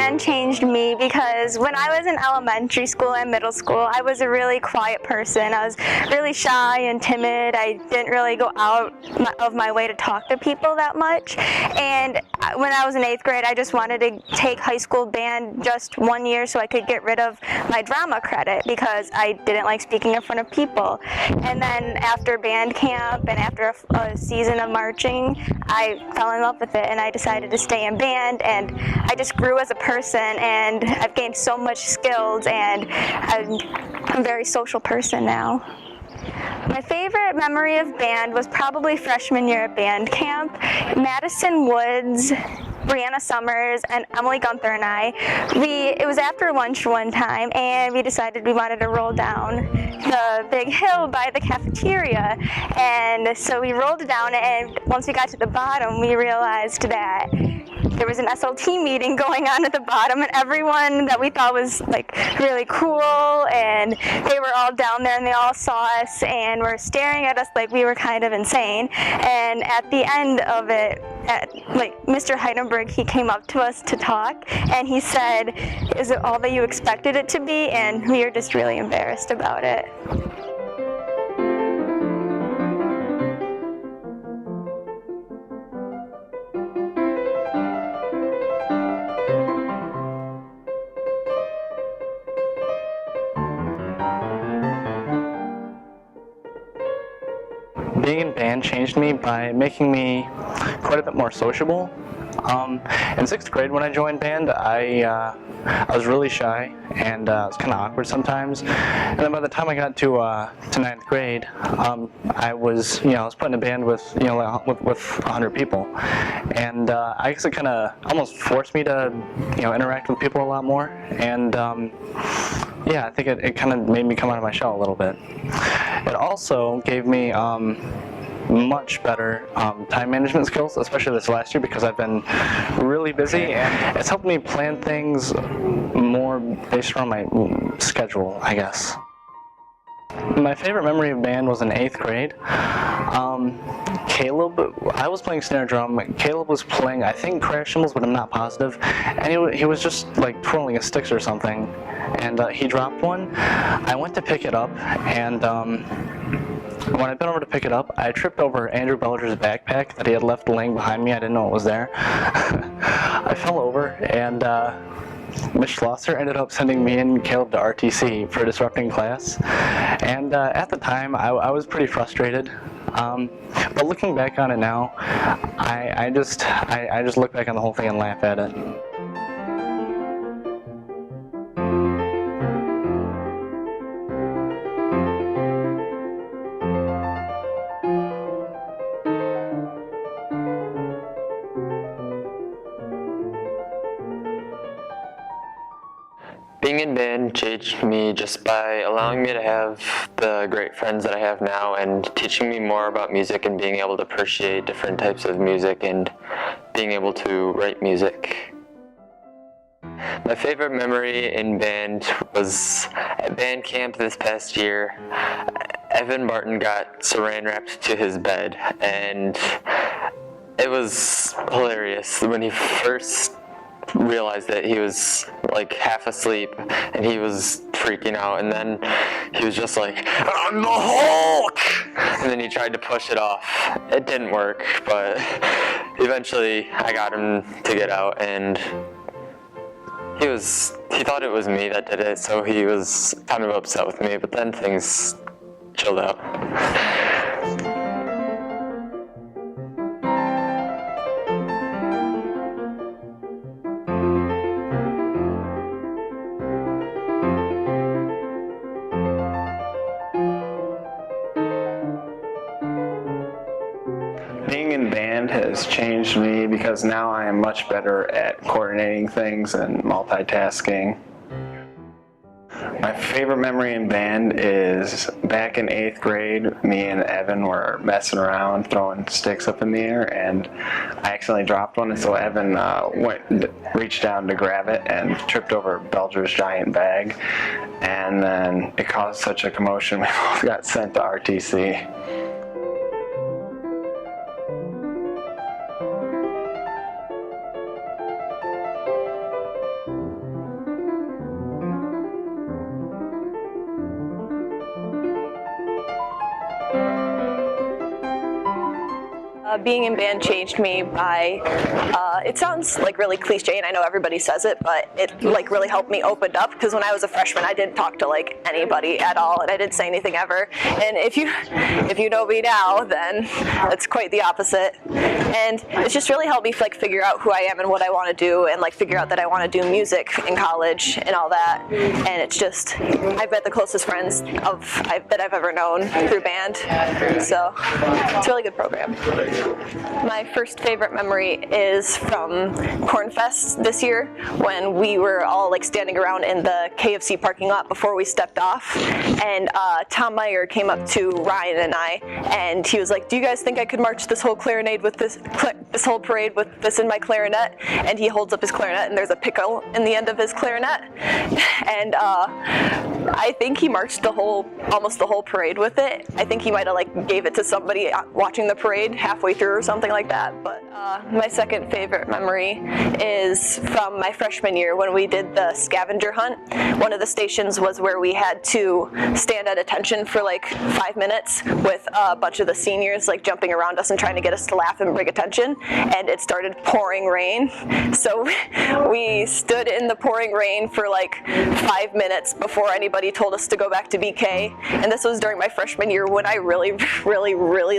band changed me because when I was in elementary school and middle school, I was a really quiet person. I was really shy and timid. I didn't really go out of my way to talk to people that much. And when I was in 8th grade, I just wanted to take high school band just 1 year so I could get rid of my drama credit because I didn't like speaking in front of people. And then after band camp and after a season of marching, I fell in love with it and I decided to stay in band, and I just grew as a person and I've gained so much skills, and I'm a very social person now. My favorite memory of band was probably freshman year at band camp. Madison Woods, Brianna Summers, and Emily Gunther and I, it was after lunch one time, and we decided we wanted to roll down the big hill by the cafeteria. And so we rolled down it, and once we got to the bottom, we realized that there was an SLT meeting going on at the bottom, and everyone that we thought was like really cool, and they were all down there and they all saw us and were staring at us like we were kind of insane. And at the end of it, Mr. Heidenberg, he came up to us to talk, and he said, "Is it all that you expected it to be?" And we were just really embarrassed about it. Being in band changed me by making me quite a bit more sociable. In 6th grade when I joined band, I was really shy and it was kind of awkward sometimes. And then by the time I got to 9th grade, I was put in a band with 100 people, and I guess it kind of almost forced me to interact with people a lot more. And yeah, I think it kind of made me come out of my shell a little bit. It also gave me much better time management skills, especially this last year, because I've been really busy, and it's helped me plan things more based around my schedule, I guess. My favorite memory of band was in 8th grade. Caleb, I was playing snare drum, Caleb was playing, I think, crash cymbals, but I'm not positive, and he was just like twirling his sticks or something, and he dropped one. I went to pick it up, and when I bent over to pick it up, I tripped over Andrew Belger's backpack that he had left laying behind me. I didn't know it was there. I fell over, and Ms. Schlosser ended up sending me and Caleb to RTC for disrupting class. And at the time, I was pretty frustrated. But looking back on it now, I just look back on the whole thing and laugh at it. Being in band changed me just by allowing me to have the great friends that I have now and teaching me more about music and being able to appreciate different types of music and being able to write music. My favorite memory in band was at band camp this past year. Evan Martin got saran wrapped to his bed, and it was hilarious when he first realized that he was like half asleep and he was freaking out, and then he was just like, "I'm the Hulk!" And then he tried to push it off. It didn't work, but eventually I got him to get out, and he thought it was me that did it, so he was kind of upset with me, but then things chilled out. Being in band has changed me because now I am much better at coordinating things and multitasking. My favorite memory in band is back in 8th grade, me and Evan were messing around throwing sticks up in the air, and I accidentally dropped one, and so Evan reached down to grab it and tripped over Belger's giant bag, and then it caused such a commotion we both got sent to RTC. Being in band changed me by, it sounds like really cliche and I know everybody says it, but it like really helped me open up, because when I was a freshman I didn't talk to like anybody at all and I didn't say anything ever. And if you know me now, then it's quite the opposite. And it's just really helped me like figure out who I am and what I want to do, and like figure out that I want to do music in college and all that. And it's just, I've met the closest friends that I've ever known through band. So it's a really good program. My first favorite memory is from Cornfest this year, when we were all like standing around in the KFC parking lot before we stepped off, and Tom Meyer came up to Ryan and I, and he was like, "Do you guys think I could march this whole clarinet with this whole parade with this in my clarinet?" And he holds up his clarinet, and there's a pickle in the end of his clarinet, and I think he marched almost the whole parade with it. I think he might have like gave it to somebody watching the parade halfway through or something like that. But my second favorite memory is from my freshman year when we did the scavenger hunt. One of the stations was where we had to stand at attention for like 5 minutes with a bunch of the seniors like jumping around us and trying to get us to laugh and bring attention, and it started pouring rain. So we stood in the pouring rain for like 5 minutes before anybody told us to go back to BK. And this was during my freshman year when I really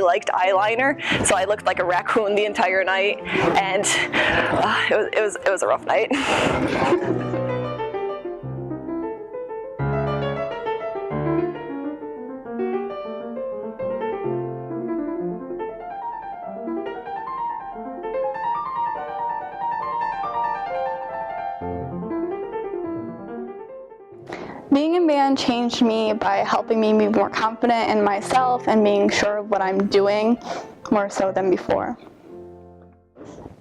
liked eyeliner. So I looked like a raccoon the entire night, and it was a rough night. Being in band changed me by helping me be more confident in myself and being sure of what I'm doing, more so than before.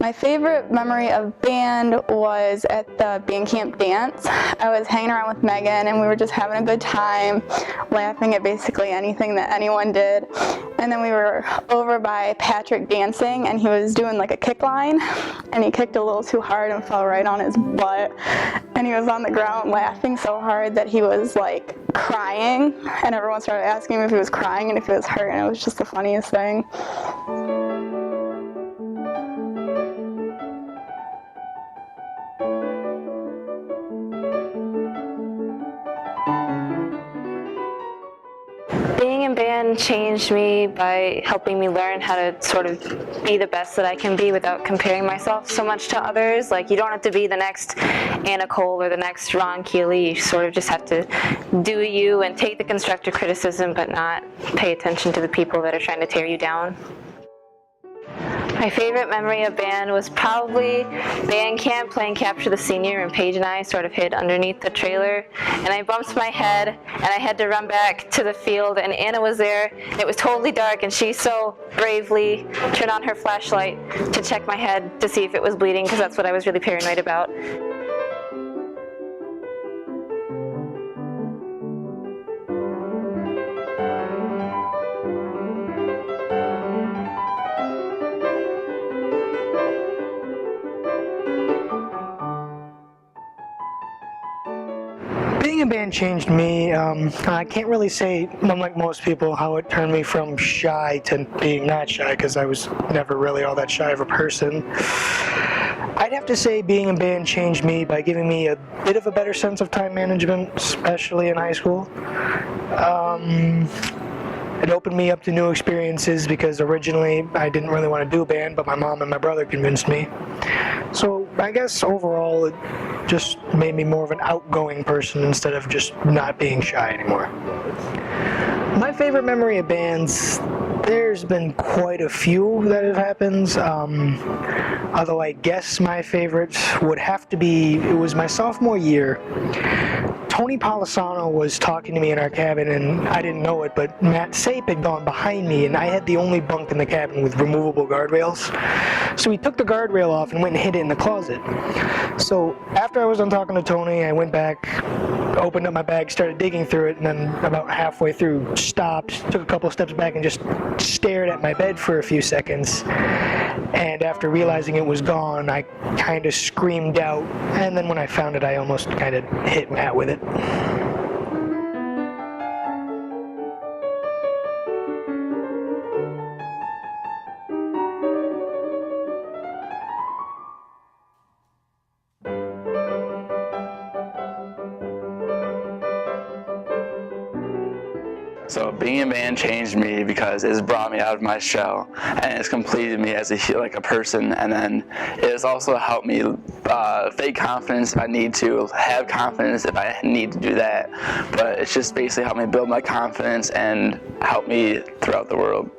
My favorite memory of band was at the band camp dance. I was hanging around with Megan and we were just having a good time, laughing at basically anything that anyone did. And then we were over by Patrick dancing, and he was doing like a kick line, and he kicked a little too hard and fell right on his butt. And he was on the ground laughing so hard that he was like crying, and everyone started asking him if he was crying and if he was hurt, and it was just the funniest thing. Being in band changed me by helping me learn how to sort of be the best that I can be without comparing myself so much to others. Like, you don't have to be the next Anna Cole or the next Ron Keeley. You sort of just have to do you and take the constructive criticism, but not pay attention to the people that are trying to tear you down. My favorite memory of band was probably band camp, playing Capture the Senior, and Paige and I sort of hid underneath the trailer, and I bumped my head and I had to run back to the field, and Anna was there, and it was totally dark, and she so bravely turned on her flashlight to check my head to see if it was bleeding, because that's what I was really paranoid about. Being in band changed me. I can't really say, unlike most people, how it turned me from shy to being not shy, because I was never really all that shy of a person. I'd have to say being in band changed me by giving me a bit of a better sense of time management, especially in high school. It opened me up to new experiences, because originally I didn't really want to do band, but my mom and my brother convinced me. So I guess overall it just made me more of an outgoing person instead of just not being shy anymore. My favorite memory of bands, there's been quite a few that have happened, although I guess my favorite would have to be, it was my sophomore year. Tony Polisano was talking to me in our cabin, and I didn't know it, but Matt Sape had gone behind me, and I had the only bunk in the cabin with removable guardrails. So he took the guardrail off and went and hid it in the closet. So after I was done talking to Tony, I went back, opened up my bag, started digging through it, and then about halfway through stopped, took a couple steps back, and just stared at my bed for a few seconds. And after realizing it was gone, I kind of screamed out, and then when I found it, I almost kind of hit Matt with it. So being in band changed me because it's brought me out of my shell and it's completed me as a person, and then it has also helped me fake confidence if I need to, have confidence if I need to do that. But it's just basically helped me build my confidence and help me throughout the world.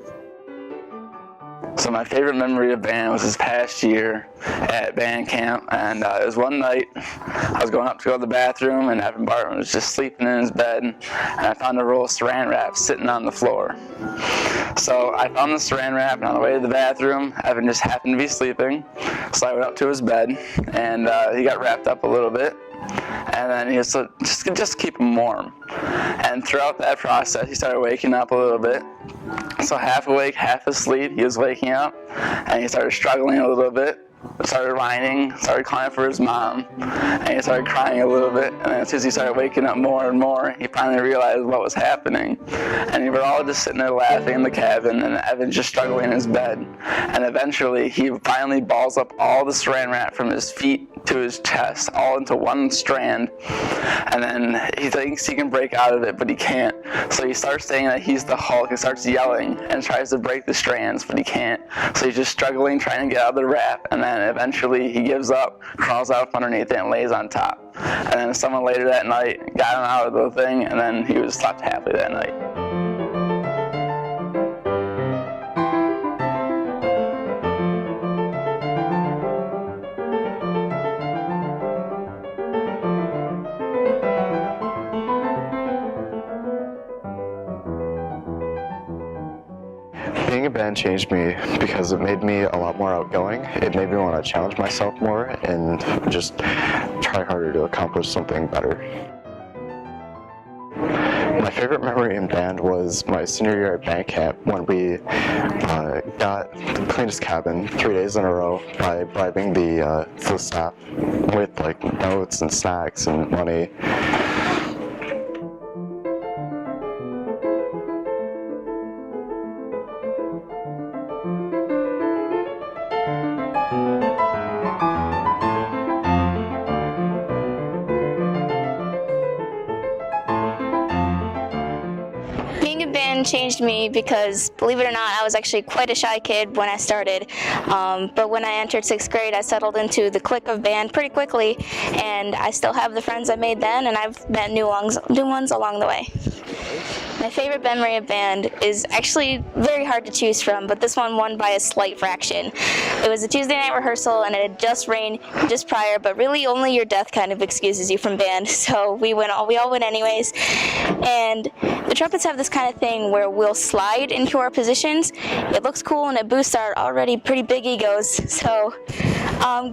So my favorite memory of band was this past year at band camp, and it was one night I was going up to go to the bathroom, and Evan Barton was just sleeping in his bed, and I found a roll of saran wrap sitting on the floor. So I found the saran wrap, and on the way to the bathroom, Evan just happened to be sleeping, so I went up to his bed, and he got wrapped up a little bit, and then he was just keep him warm. And throughout that process, he started waking up a little bit. So half awake, half asleep, he was waking up, and he started struggling a little bit. Started whining, started calling for his mom, and he started crying a little bit. And then as soon as he started waking up more and more, he finally realized what was happening. And we were all just sitting there laughing in the cabin, and Evan just struggling in his bed. And eventually, he finally balls up all the saran wrap from his feet to his chest, all into one strand. And then he thinks he can break out of it, but he can't. So he starts saying that he's the Hulk and starts yelling and tries to break the strands, but he can't. So he's just struggling, trying to get out of the wrap, and then eventually he gives up, crawls out from underneath it, and lays on top. And then someone later that night got him out of the thing, and then he was slept happily that night. Being in band changed me because it made me a lot more outgoing. It made me want to challenge myself more and just try harder to accomplish something better. My favorite memory in band was my senior year at band camp when we got the cleanest cabin 3 days in a row by bribing the staff with notes and snacks and money. Changed me because, believe it or not, I was actually quite a shy kid when I started, but when I entered 6th grade I settled into the clique of band pretty quickly, and I still have the friends I made then, and I've met new ones along the way. My favorite memory of band is actually very hard to choose from, but this one won by a slight fraction. It was a Tuesday night rehearsal, and it had just rained just prior, but really only your death kind of excuses you from band, so we all went anyways. And the trumpets have this kind of thing where we'll slide into our positions. It looks cool and it boosts our already pretty big egos. So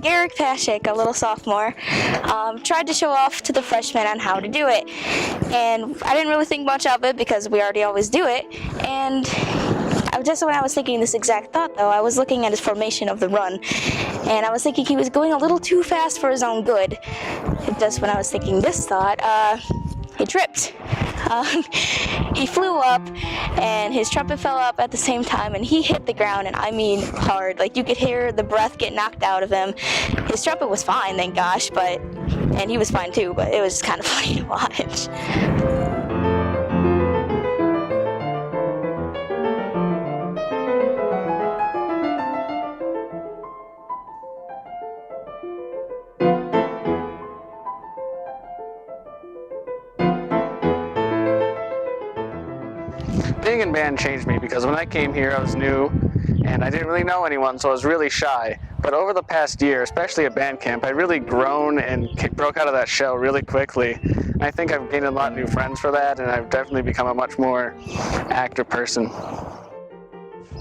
Garrick Pashik, a little sophomore, tried to show off to the freshmen on how to do it. And I didn't really think much of it because we already always do it. And just when I was thinking this exact thought, though, I was looking at his formation of the run, and I was thinking he was going a little too fast for his own good. Just when I was thinking this thought, he tripped. He flew up, and his trumpet fell up at the same time, and he hit the ground, and I mean hard. Like, you could hear the breath get knocked out of him. His trumpet was fine, thank gosh, and he was fine too, but it was just kind of funny to watch. Being in band changed me because when I came here I was new and I didn't really know anyone, so I was really shy. But over the past year, especially at band camp, I've really grown and broke out of that shell really quickly. And I think I've gained a lot of new friends for that, and I've definitely become a much more active person.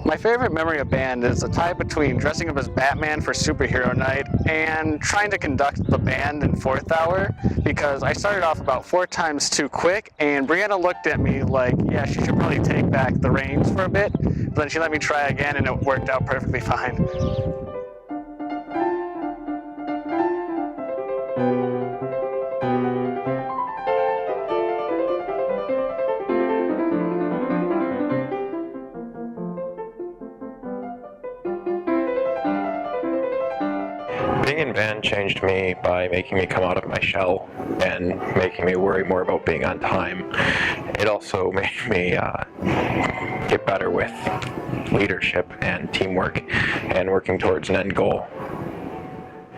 My favorite memory of band is the tie between dressing up as Batman for superhero night and trying to conduct the band in 4th hour, because I started off about 4 times too quick, and Brianna looked at me like, yeah, she should probably take back the reins for a bit, but then she let me try again and it worked out perfectly fine. Being in band changed me by making me come out of my shell and making me worry more about being on time. it also made me get better with leadership and teamwork and working towards an end goal.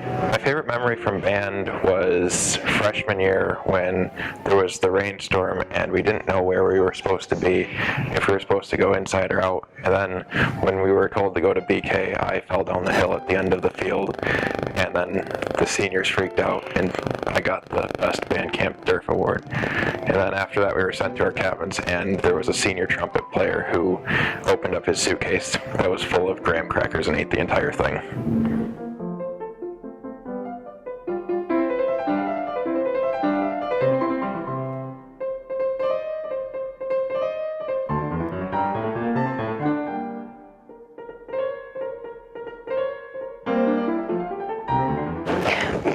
My favorite memory from band was freshman year when there was the rainstorm and we didn't know where we were supposed to be, if we were supposed to go inside or out. And then when we were told to go to BK, I fell down the hill at the end of the field, and then the seniors freaked out and I got the Best Band Camp DERF Award. And then after that we were sent to our cabins and there was a senior trumpet player who opened up his suitcase that was full of graham crackers and ate the entire thing.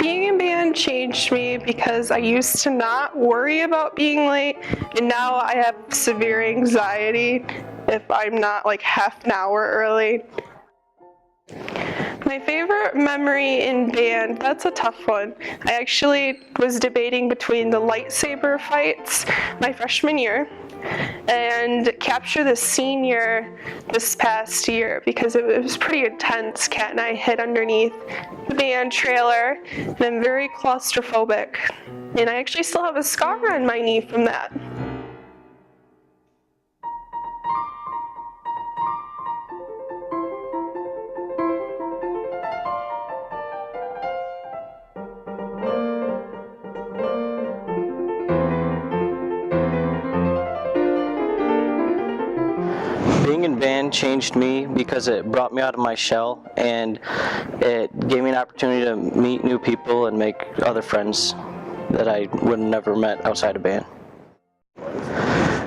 Being in band changed me because I used to not worry about being late, and now I have severe anxiety if I'm not like half an hour early. My favorite memory in band, that's a tough one. I actually was debating between the lightsaber fights my freshman year and Capture the Senior this past year because it was pretty intense. Kat and I hid underneath the band trailer and I'm very claustrophobic. And I actually still have a scar on my knee from that. Being in band changed me because it brought me out of my shell and it gave me an opportunity to meet new people and make other friends that I would have never met outside of band.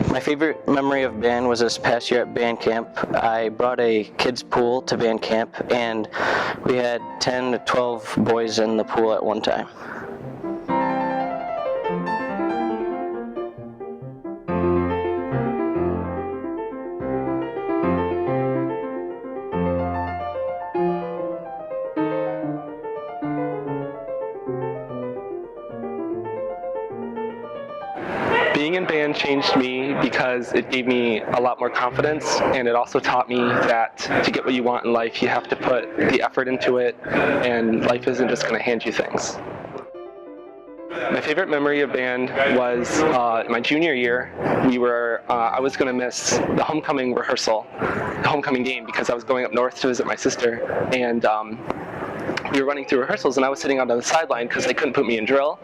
My favorite memory of band was this past year at band camp. I brought a kids pool to band camp and we had 10 to 12 boys in the pool at one time. Being in band changed me because it gave me a lot more confidence, and it also taught me that to get what you want in life, you have to put the effort into it, and life isn't just going to hand you things. My favorite memory of band was my junior year. I was going to miss the homecoming rehearsal, the homecoming game, because I was going up north to visit my sister, and we were running through rehearsals and I was sitting out on the sideline because they couldn't put me in drill.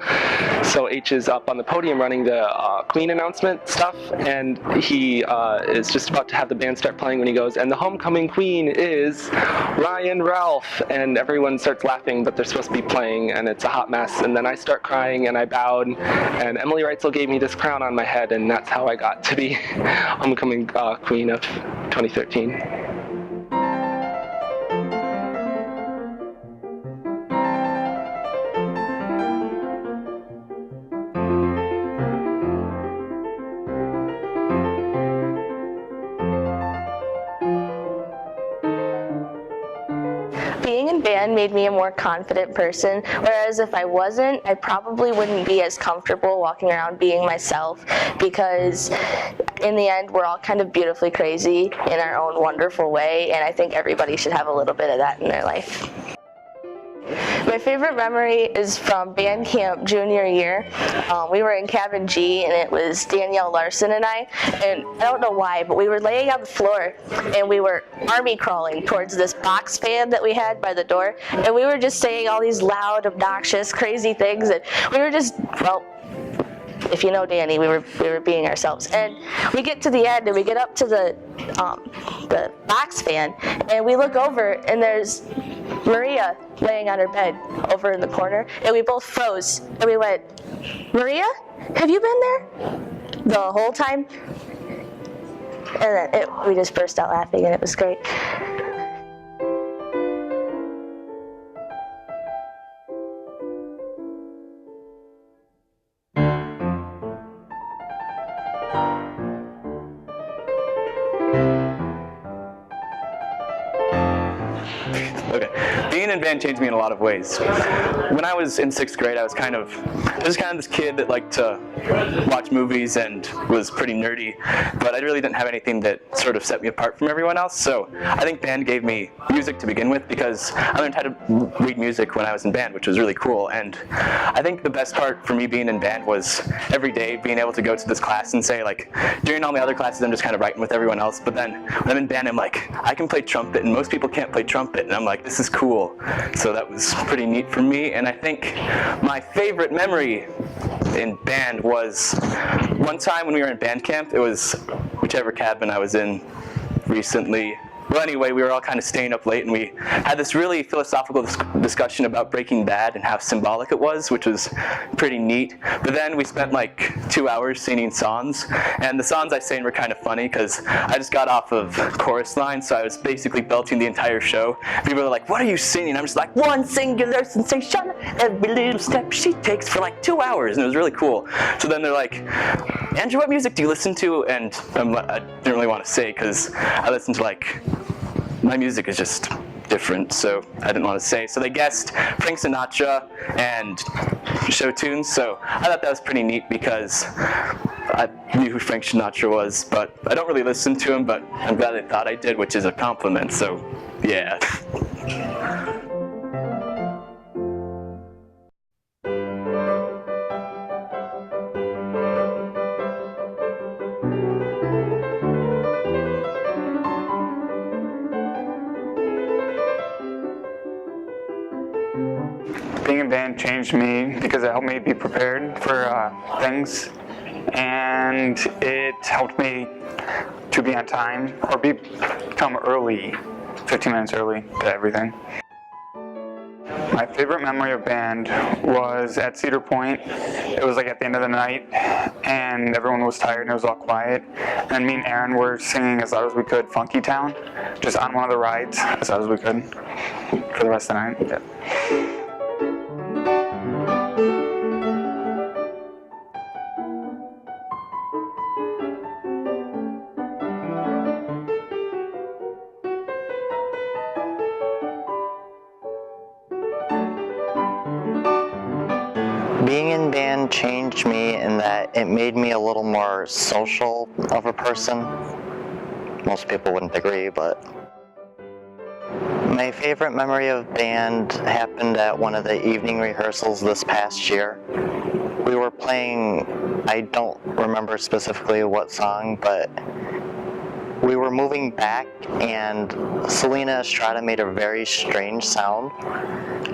So H is up on the podium running the Queen announcement stuff, and he is just about to have the band start playing when he goes, and the homecoming queen is Ryan Ralph, and everyone starts laughing, but they're supposed to be playing and it's a hot mess, and then I start crying and I bowed, and Emily Reitzel gave me this crown on my head, and that's how I got to be homecoming queen of 2013. Being in band made me a more confident person, whereas if I wasn't, I probably wouldn't be as comfortable walking around being myself, because in the end, we're all kind of beautifully crazy in our own wonderful way, and I think everybody should have a little bit of that in their life. My favorite memory is from band camp junior year. We were in cabin G, and it was Danielle Larson and I don't know why, but we were laying on the floor and we were army crawling towards this box fan that we had by the door, and we were just saying all these loud, obnoxious, crazy things, and we were just, well, if you know Danny, we were being ourselves. And we get to the end and we get up to the box fan, and we look over and there's Maria laying on her bed over in the corner, and we both froze and we went, "Maria, have you been there the whole time?" And then we just burst out laughing, and it was great. Okay. Being in band changed me in a lot of ways. When I was in 6th grade, I was kind of this kid that liked to watch movies and was pretty nerdy, but I really didn't have anything that sort of set me apart from everyone else. So I think band gave me music to begin with, because I learned how to read music when I was in band, which was really cool. And I think the best part for me being in band was every day being able to go to this class and say, like, during all my other classes I'm just kind of writing with everyone else, but then when I'm in band I'm like, I can play trumpet and most people can't play trumpet, and I'm like, this is cool. So that was pretty neat for me. And I think my favorite memory in band was one time when we were in band camp. It was whichever cabin I was in recently. Well, anyway, we were all kind of staying up late, and we had this really philosophical discussion about Breaking Bad and how symbolic it was, which was pretty neat. But then we spent like 2 hours singing songs, and the songs I sang were kind of funny because I just got off of chorus line, so I was basically belting the entire show. People were like, "What are you singing?" I'm just like, "One singular sensation, every little step she takes," for like 2 hours, and it was really cool. So then they're like, "Andrew, what music do you listen to?" And I didn't really want to say because I listened to like, my music is just different, so I didn't want to say. So they guessed Frank Sinatra and show tunes, so I thought that was pretty neat because I knew who Frank Sinatra was, but I don't really listen to him, but I'm glad they thought I did, which is a compliment, so yeah. Being in band changed me because it helped me be prepared for things, and it helped me to be on time or come early, 15 minutes early to everything. My favorite memory of band was at Cedar Point. It was like at the end of the night, and everyone was tired and it was all quiet. And me and Aaron were singing as loud as we could Funky Town, just on one of the rides as loud as we could for the rest of the night. Yeah. Being in band changed me in that it made me a little more social of a person. Most people wouldn't agree, but my favorite memory of band happened at one of the evening rehearsals this past year. We were playing, I don't remember specifically what song, but we were moving back and Selena Estrada made a very strange sound.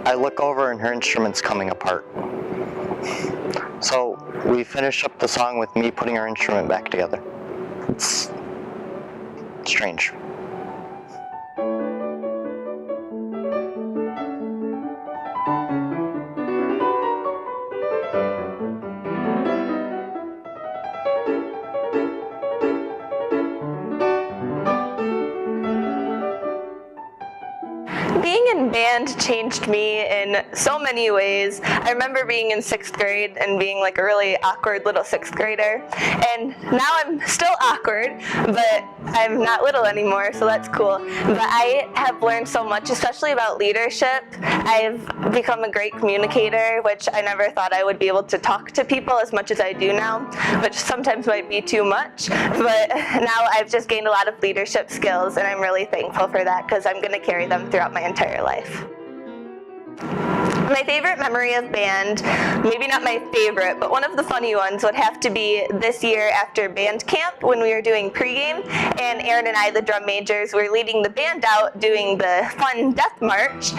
I look over and her instrument's coming apart. So we finished up the song with me putting our instrument back together. It's strange. Being in band changed me in so many ways. I remember being in 6th grade and being like a really awkward little 6th grader. And now I'm still awkward, but I'm not little anymore, so that's cool. But I have learned so much, especially about leadership. I've become a great communicator, which I never thought I would be able to talk to people as much as I do now, which sometimes might be too much. But now I've just gained a lot of leadership skills, and I'm really thankful for that because I'm going to carry them throughout my entire life. My favorite memory of band, maybe not my favorite, but one of the funny ones would have to be this year after band camp when we were doing pregame, and Aaron and I, the drum majors, were leading the band out doing the fun death march,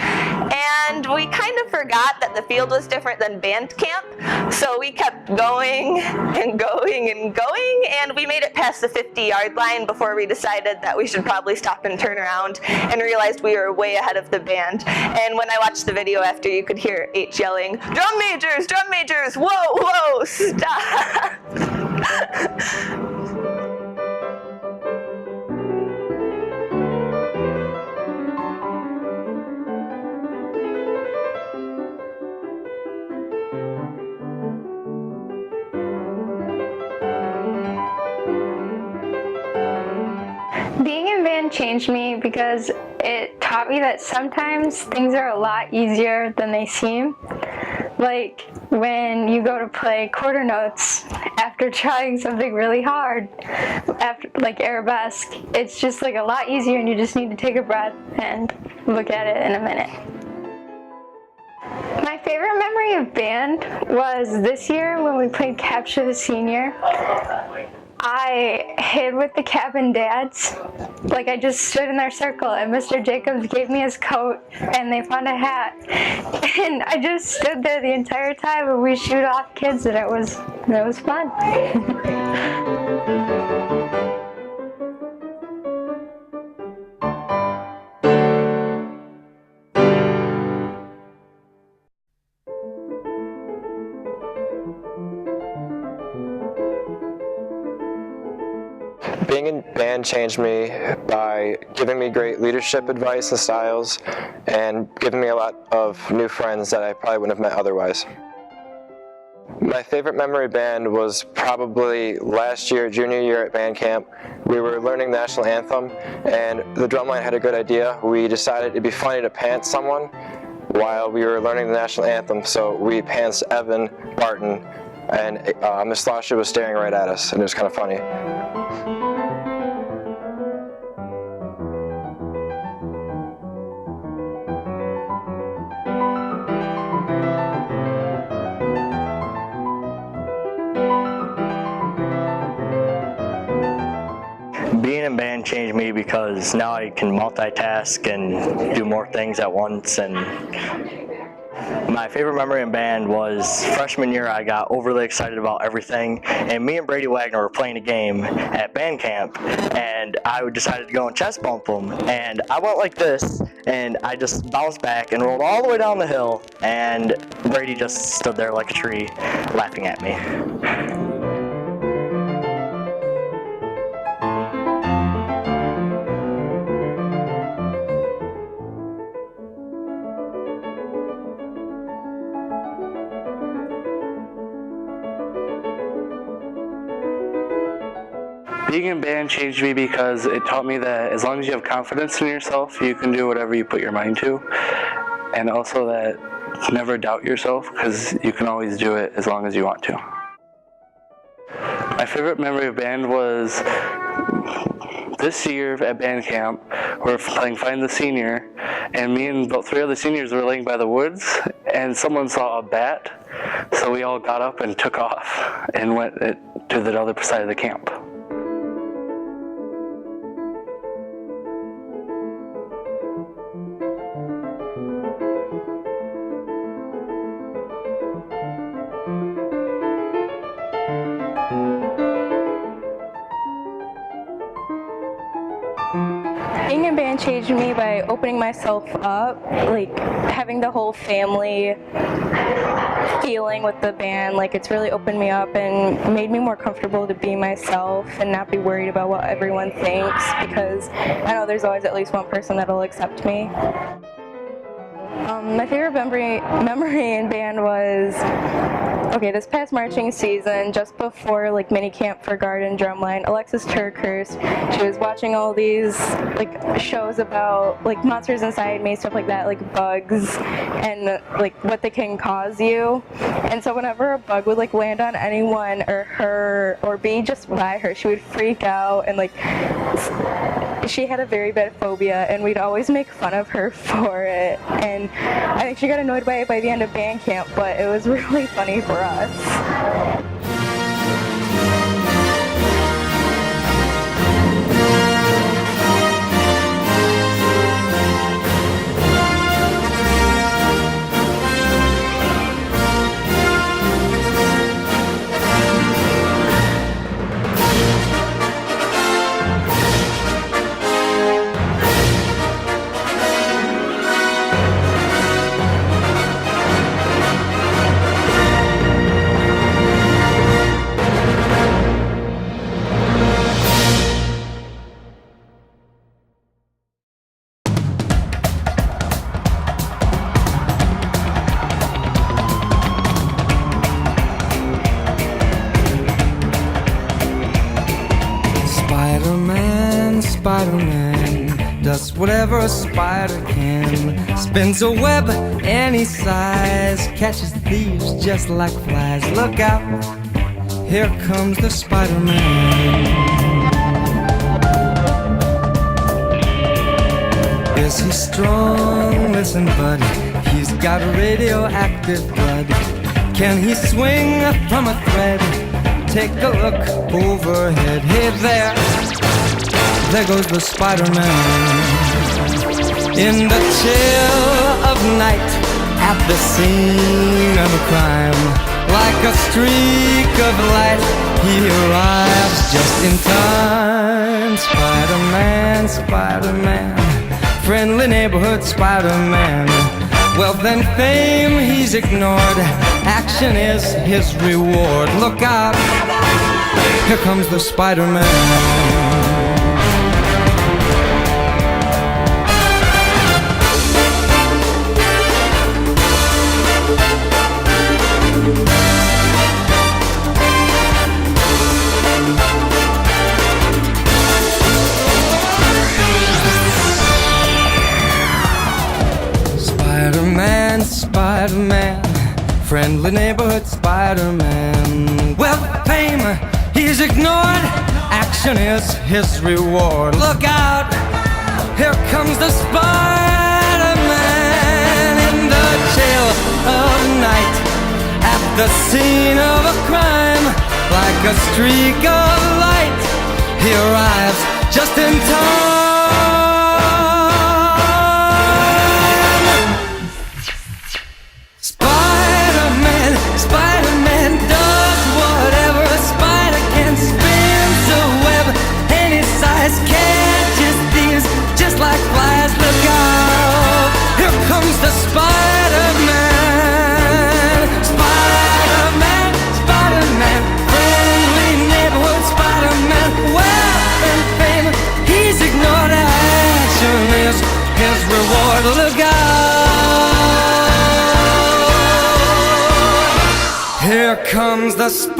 and we kind of forgot that the field was different than band camp, so we kept going and going and going, and we made it past the 50-yard line before we decided that we should probably stop and turn around, and realized we were way ahead of the band. And when I watched the video after, you could hear H yelling, drum majors, whoa, whoa, stop." Being in band changed me because it taught taught me that sometimes things are a lot easier than they seem. Like when you go to play quarter notes after trying something really hard, after like arabesque, it's just like a lot easier and you just need to take a breath and look at it in a minute. My favorite memory of band was this year when we played Capture the Senior. I hid with the cabin dads. Like I just stood in their circle and Mr. Jacobs gave me his coat and they found a hat. And I just stood there the entire time and we shoot off kids and it was fun. Being in band changed me by giving me great leadership advice and styles and giving me a lot of new friends that I probably wouldn't have met otherwise. My favorite memory of band was probably last year, junior year at band camp. We were learning the national anthem and the drumline had a good idea. We decided it'd be funny to pants someone while we were learning the national anthem, so we pantsed Evan Barton and Miss Lasha was staring right at us and it was kind of funny. Being in band changed me because now I can multitask and do more things at once. And my favorite memory in band was freshman year. I got overly excited about everything, and me and Brady Wagner were playing a game at band camp, and I decided to go and chest bump him, and I went like this, and I just bounced back and rolled all the way down the hill, and Brady just stood there like a tree laughing at me. Being in band changed me because it taught me that as long as you have confidence in yourself, you can do whatever you put your mind to. And also that never doubt yourself because you can always do it as long as you want to. My favorite memory of band was this year at band camp. We're playing Find the Senior, and me and about 3 other seniors were laying by the woods, and someone saw a bat, so we all got up and took off and went to the other side of the camp. Being in band changed me by opening myself up, like having the whole family feeling with the band. Like it's really opened me up and made me more comfortable to be myself and not be worried about what everyone thinks, because I know there's always at least one person that'll accept me. My favorite memory in band was, this past marching season, just before like mini camp for Garden Drumline, Alexis Turkhurst, she was watching all these like shows about like monsters inside me, stuff like that, like bugs and like what they can cause you. And so whenever a bug would like land on anyone or her or be just by her, she would freak out, and like she had a very bad phobia and we'd always make fun of her for it. And I think she got annoyed by it by the end of band camp, but it was really funny for us. Spider-Man does whatever a spider Spider-Man spins a web any size, catches thieves just like flies. Look out, here comes the Spider-Man. Is he strong? Listen, bud, he's got radioactive blood. Can he swing from a thread? Take a look overhead. Hey there goes the Spider-Man. In the chill of night, at the scene of a crime, like a streak of light, he arrives just in time. Spider-Man, Spider-Man, friendly neighborhood Spider-Man. Wealth and fame he's ignored, action is his reward. Look out, here comes the Spider-Man. Spider-Man, Spider-Man, friendly neighborhood Spider-Man. Well, fame, he's ignored, action is his reward. Look out, here comes the Spider-Man. In the chill of night, at the scene of a crime, like a streak of light, he arrives just in time. Spider-Man does whatever a spider can, spins a web any size, catches thieves just like flies. Look out, here comes the Spider-Man. Spider-Man, Spider-Man, friendly neighborhood Spider-Man. Wealth and fame he's ignored, action is his reward. Look out, here comes the Spider-Man.